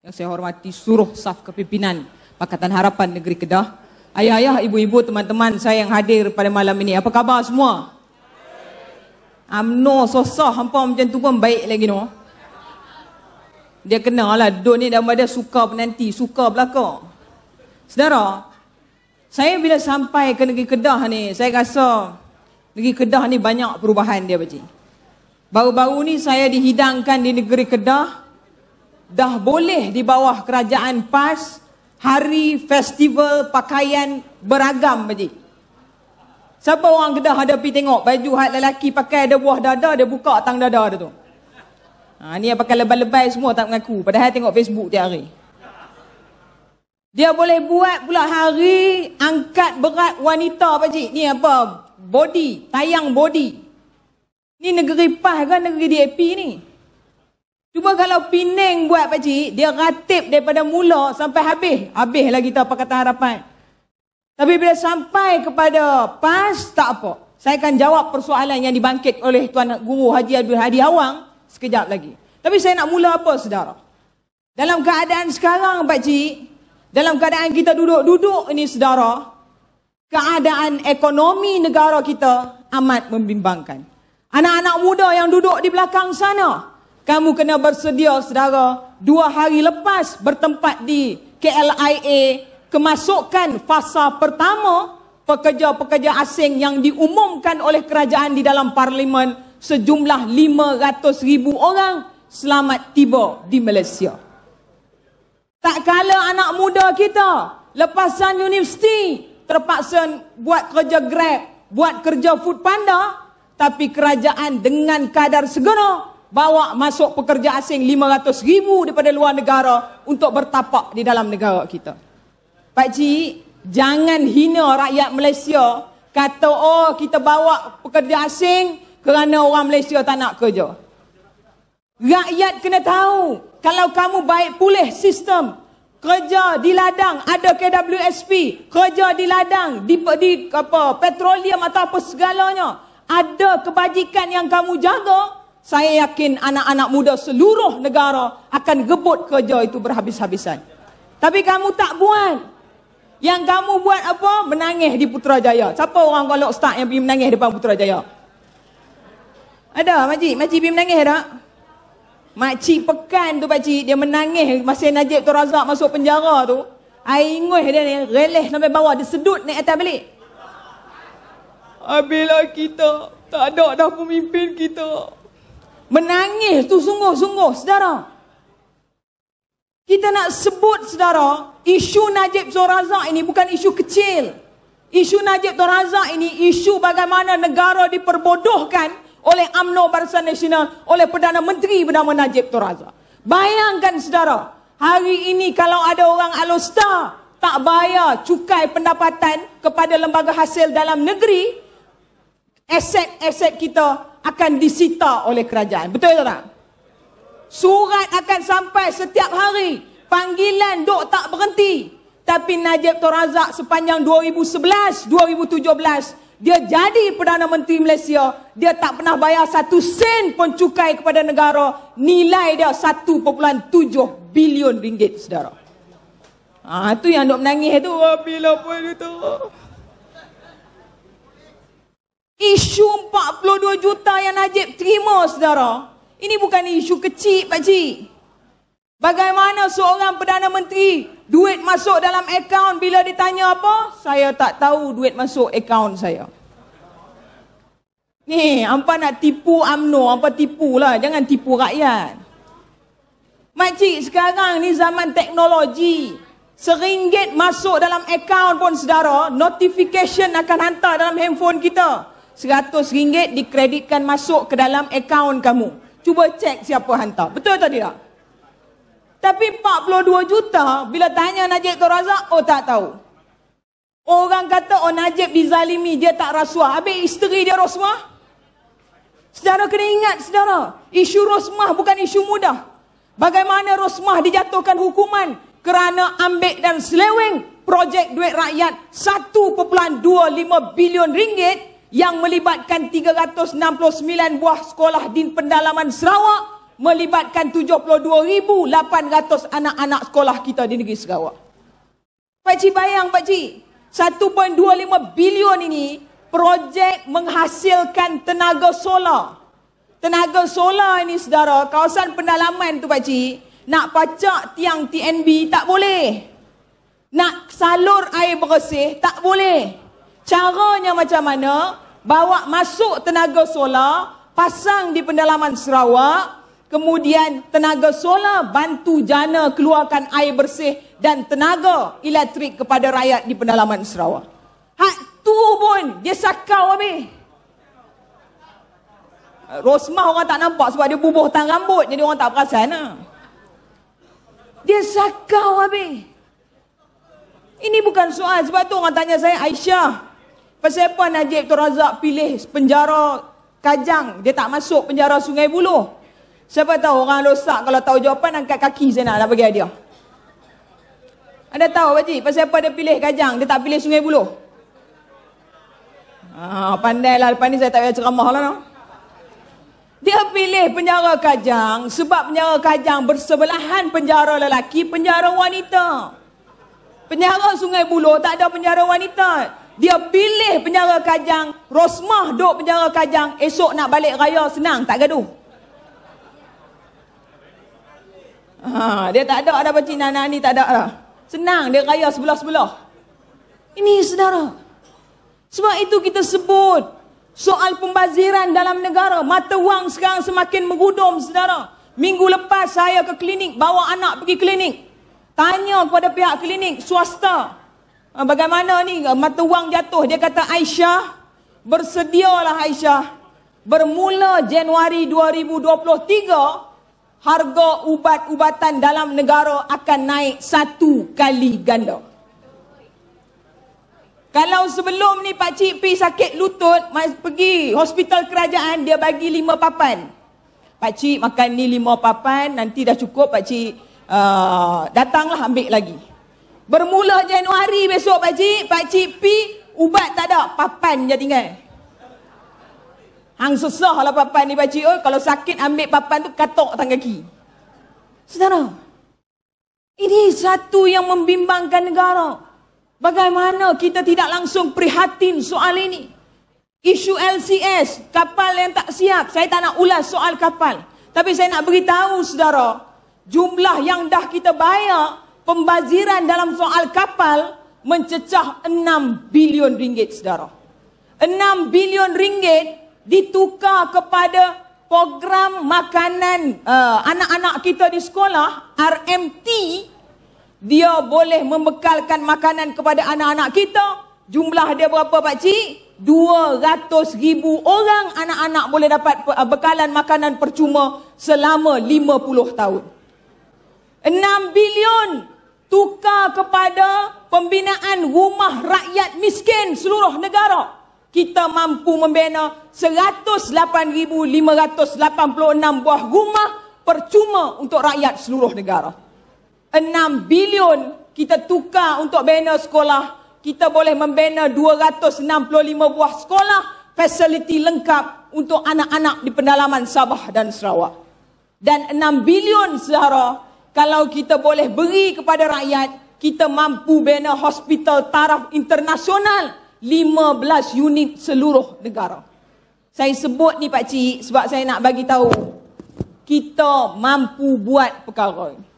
Yang saya hormati seluruh staf kepimpinan Pakatan Harapan Negeri Kedah, ayah-ayah, ibu-ibu, teman-teman saya yang hadir pada malam ini. Apa khabar semua? UMNO sosah hampa macam tu pun baik lagi no. Dia kenalah duduk ni dalam badan suka penanti, suka belakang. Saudara, saya bila sampai ke negeri Kedah ni, saya rasa negeri Kedah ni banyak perubahan dia pakcik. Baru-baru ni saya dihidangkan di negeri Kedah, dah boleh di bawah kerajaan PAS hari festival pakaian beragam pakcik. Siapa orang Kedah ada pergi tengok baju hak lelaki pakai ada buah dada, dia buka tang dada dia tu. Ni yang pakai lebay-lebay semua tak mengaku, padahal tengok Facebook tiap hari. Dia boleh buat pula hari angkat berat wanita pakcik. Ni apa? Body, tayang body. Ni negeri PAS kan negeri DAP ni? Cuba kalau Penang buat pakcik, dia ratib daripada mula sampai habis. Habis lah kita Pakatan Harapan. Tapi bila sampai kepada PAS, tak apa. Saya akan jawab persoalan yang dibangkit oleh Tuan Guru Haji Abdul Hadi Awang sekejap lagi. Tapi saya nak mula apa, saudara? Dalam keadaan sekarang pakcik, dalam keadaan kita duduk-duduk ini saudara, keadaan ekonomi negara kita amat membimbangkan. Anak-anak muda yang duduk di belakang sana, kamu kena bersedia saudara, 2 hari lepas bertempat di KLIA, kemasukan fasa pertama pekerja-pekerja asing yang diumumkan oleh kerajaan di dalam parlimen sejumlah 500,000 orang selamat tiba di Malaysia. Tak kala anak muda kita lepasan universiti terpaksa buat kerja Grab, buat kerja Food Panda, tapi kerajaan dengan kadar segera bawa masuk pekerja asing 500,000 daripada luar negara untuk bertapak di dalam negara kita. Pakcik, jangan hina rakyat Malaysia kata oh kita bawa pekerja asing kerana orang Malaysia tak nak kerja. Rakyat kena tahu, kalau kamu baik pulih sistem kerja di ladang, ada KWSP, kerja di ladang, di petroleum atau apa segalanya, ada kebajikan yang kamu jaga, saya yakin anak-anak muda seluruh negara akan gebut kerja itu berhabis-habisan. Tapi kamu tak buat. Yang kamu buat apa? Menangis di Putrajaya. Siapa orang kalau start yang pergi menangis depan Putrajaya? Ada makcik? Makcik pergi menangis tak? Makcik Pekan tu pakcik, dia menangis masa Najib Tun Razak masuk penjara tu. Air ingus dia ni releh sampai bawah, dia sedut naik atas balik. Habislah kita, tak ada dah pemimpin kita. Menangis tu sungguh-sungguh saudara. Kita nak sebut saudara, isu Najib Tun Razak ini bukan isu kecil. Isu Najib Tun Razak ini isu bagaimana negara diperbodohkan oleh UMNO Barisan Nasional, oleh Perdana Menteri bernama Najib Tun Razak. Bayangkan saudara, hari ini kalau ada orang Alostar tak bayar cukai pendapatan kepada lembaga hasil dalam negeri, aset-aset kita akan disita oleh kerajaan. Betul tak? Surat akan sampai setiap hari, panggilan duk tak berhenti. Tapi Najib Tun Razak sepanjang 2011, 2017 dia jadi Perdana Menteri Malaysia, dia tak pernah bayar 1 sen pun cukai kepada negara. Nilai dia 1.7 bilion ringgit saudara. Itu yang duk menangis tu. Bila pun itu. Isu 42 juta yang Najib terima saudara, ini bukan isu kecil pakcik. Bagaimana seorang Perdana Menteri, duit masuk dalam akaun, bila ditanya apa? Saya tak tahu duit masuk akaun saya. Ni, hampa nak tipu UMNO, hampa tipulah, jangan tipu rakyat. Makcik, sekarang ni zaman teknologi. RM1 masuk dalam akaun pun saudara, notification akan hantar dalam handphone kita. RM100 dikreditkan masuk ke dalam akaun kamu. Cuba cek siapa hantar. Betul atau tidak? Tapi 42 juta, bila tanya Najib Tun Razak, oh tak tahu. Orang kata, oh Najib dizalimi, dia tak rasuah. Habis isteri dia rasuah? Saudara kena ingat, saudara. Isu rosmah bukan isu mudah. Bagaimana rosmah dijatuhkan hukuman kerana ambil dan seleweng projek duit rakyat 1.25 bilion ringgit yang melibatkan 369 buah sekolah di pendalaman Sarawak melibatkan 72,800 anak-anak sekolah kita di negeri Sarawak. Pakcik bayang pakcik, 1.25 bilion ini projek menghasilkan tenaga solar. Tenaga solar ini saudara, kawasan pendalaman tu pakcik, nak pacak tiang TNB tak boleh. Nak salur air bersih tak boleh. Caranya macam mana? Bawa masuk tenaga solar, pasang di pendalaman Sarawak, kemudian tenaga solar bantu jana keluarkan air bersih dan tenaga elektrik kepada rakyat di pendalaman Sarawak. Hak tu pun dia sakau habis. Rosmah orang tak nampak sebab dia bubuh tang rambut, jadi orang tak perasan lah. Dia sakau habis. Ini bukan soal, sebab tu orang tanya saya, Aisyah, pasal apa Najib Tun Razak pilih penjara Kajang, dia tak masuk penjara Sungai Buloh? Siapa tahu orang rosak kalau tahu jawapan angkat kaki saya nak bagi hadiah. Anda tahu pakcik pasal apa dia pilih Kajang, dia tak pilih Sungai Buloh? Pandailah, lepas ni saya tak payah ceramah lah. No? Dia pilih penjara Kajang sebab penjara Kajang bersebelahan penjara lelaki, penjara wanita. Penjara Sungai Buloh tak ada penjara wanita. Dia pilih penjara Kajang, Rosmah duduk penjara Kajang, esok nak balik raya senang, tak gaduh. Dia tak ada pakcik Nana ni, tak ada lah. Senang, dia raya sebelah-sebelah. Ini saudara. Sebab itu kita sebut soal pembaziran dalam negara. Mata wang sekarang semakin mengudum saudara. Minggu lepas saya ke klinik, bawa anak pergi klinik. Tanya kepada pihak klinik swasta, bagaimana ni mata wang jatuh. Dia kata, Aisyah, bersedialah Aisyah. Bermula Januari 2023, harga ubat-ubatan dalam negara akan naik 1 kali ganda. Kalau sebelum ni pakcik pergi sakit lutut, pergi hospital kerajaan, dia bagi 5 papan. Pakcik makan ni 5 papan, nanti dah cukup pakcik datanglah ambil lagi. Bermula Januari besok pakcik pi, ubat tak ada, papan je tinggal. Hang susah lah papan ni pakcik. Kalau sakit ambil papan tu katok tangan kaki. Saudara, ini satu yang membimbangkan negara. Bagaimana kita tidak langsung prihatin soal ini? Isu LCS, kapal yang tak siap. Saya tak nak ulas soal kapal, tapi saya nak beritahu saudara, jumlah yang dah kita bayar pembaziran dalam soal kapal mencecah 6 bilion ringgit saudara. 6 bilion ringgit ditukar kepada program makanan anak-anak kita di sekolah, RMT. Dia boleh membekalkan makanan kepada anak-anak kita. Jumlah dia berapa pakcik? 200,000 orang anak-anak boleh dapat bekalan makanan percuma selama 50 tahun. 6 bilion tukar kepada pembinaan rumah rakyat miskin seluruh negara. Kita mampu membina 108,586 buah rumah percuma untuk rakyat seluruh negara. 6 bilion kita tukar untuk bina sekolah. Kita boleh membina 265 buah sekolah, fasiliti lengkap untuk anak-anak di pendalaman Sabah dan Sarawak. Dan 6 bilion saudara, kalau kita boleh beri kepada rakyat, kita mampu bina hospital taraf internasional 15 unit seluruh negara. Saya sebut ni pakcik sebab saya nak bagi tahu kita mampu buat perkara ini.